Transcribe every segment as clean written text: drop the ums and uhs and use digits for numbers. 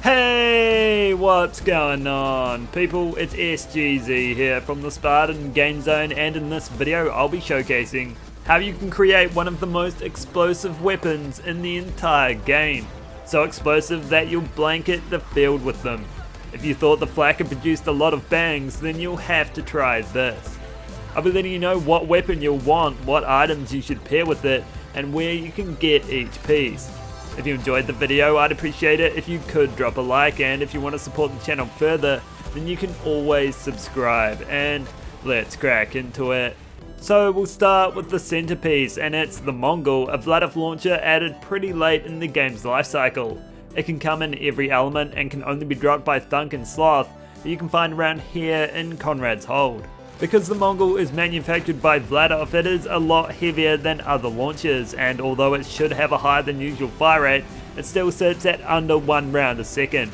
Hey, what's going on people? It's SGZ here from the SpartanGameZone, and in this video I'll be showcasing how you can create one of the most explosive weapons in the entire game. So explosive that you'll blanket the field with them. If you thought the flak had produced a lot of bangs, then you'll have to try this. I'll be letting you know what weapon you'll want, what items you should pair with it, and where you can get each piece. If you enjoyed the video, I'd appreciate it if you could drop a like, and if you want to support the channel further, then you can always subscribe, and let's crack into it. So we'll start with the centerpiece, and it's the Mongol, a Vladov launcher added pretty late in the game's lifecycle. It can come in every element and can only be dropped by Thunk and Sloth, that you can find around here in Conrad's Hold. Because the Mongol is manufactured by Vladov, it is a lot heavier than other launchers, and although it should have a higher than usual fire rate, it still sits at under 1 round a second.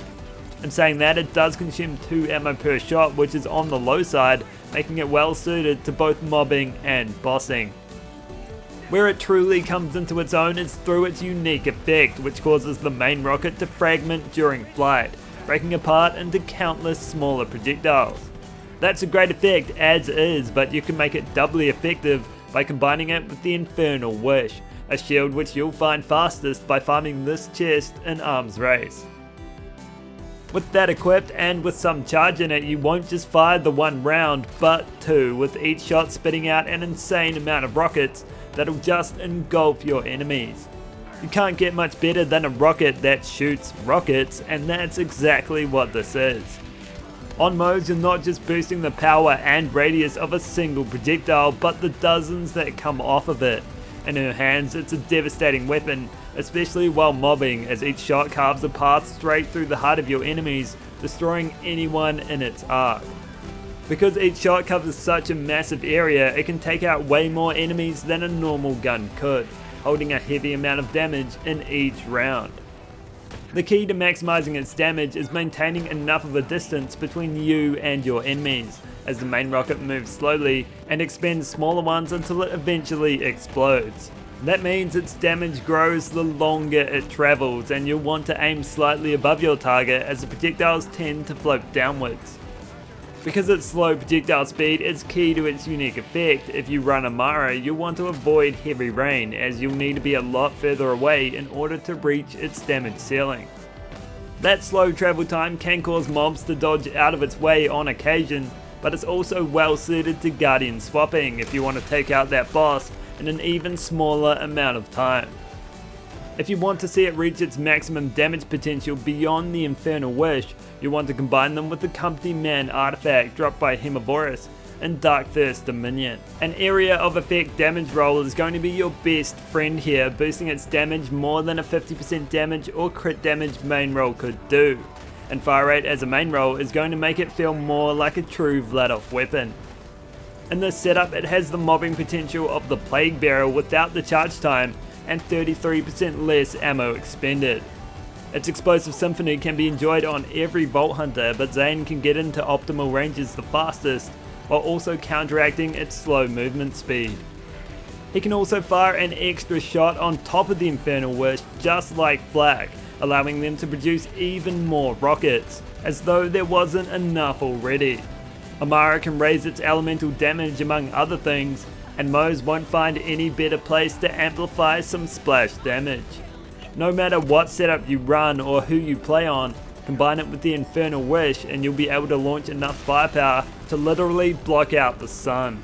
In saying that, it does consume 2 ammo per shot, which is on the low side, making it well suited to both mobbing and bossing. Where it truly comes into its own is through its unique effect, which causes the main rocket to fragment during flight, breaking apart into countless smaller projectiles. That's a great effect as is, but you can make it doubly effective by combining it with the Infernal Wish, a shield which you'll find fastest by farming this chest in Arms Race. With that equipped and with some charge in it, you won't just fire the 1 round, but 2, with each shot spitting out an insane amount of rockets that'll just engulf your enemies. You can't get much better than a rocket that shoots rockets, and that's exactly what this is. On modes, you're not just boosting the power and radius of a single projectile, but the dozens that come off of it. In her hands, it's a devastating weapon, especially while mobbing, as each shot carves a path straight through the heart of your enemies, destroying anyone in its arc. Because each shot covers such a massive area, it can take out way more enemies than a normal gun could, holding a heavy amount of damage in each round. The key to maximizing its damage is maintaining enough of a distance between you and your enemies, as the main rocket moves slowly and expends smaller ones until it eventually explodes. That means its damage grows the longer it travels, and you'll want to aim slightly above your target as the projectiles tend to float downwards. Because its slow projectile speed is key to its unique effect, if you run Amara, you'll want to avoid heavy rain, as you'll need to be a lot further away in order to reach its damage ceiling. That slow travel time can cause mobs to dodge out of its way on occasion, but it's also well suited to Guardian swapping if you want to take out that boss in an even smaller amount of time. If you want to see it reach its maximum damage potential beyond the Infernal Wish, you want to combine them with the Company Man artifact dropped by Hemovorus in Dark Thirst Dominion. An area of effect damage roll is going to be your best friend here, boosting its damage more than a 50% damage or crit damage main roll could do. And fire rate as a main roll is going to make it feel more like a true Vladov weapon. In this setup, it has the mobbing potential of the Plague Bearer without the charge time, and 33% less ammo expended. Its explosive symphony can be enjoyed on every Vault Hunter, but Zane can get into optimal ranges the fastest, while also counteracting its slow movement speed. He can also fire an extra shot on top of the Infernal Wish, just like Flak, allowing them to produce even more rockets, as though there wasn't enough already. Amara can raise its elemental damage among other things, and Moze won't find any better place to amplify some splash damage. No matter what setup you run or who you play on, combine it with the Infernal Wish and you'll be able to launch enough firepower to literally block out the sun.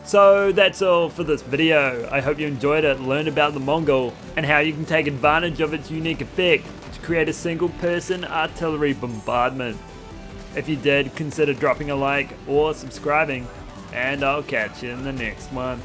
So that's all for this video. I hope you enjoyed it, learned about the Mongol, and how you can take advantage of its unique effect to create a single person artillery bombardment. If you did, consider dropping a like or subscribing, and I'll catch you in the next one.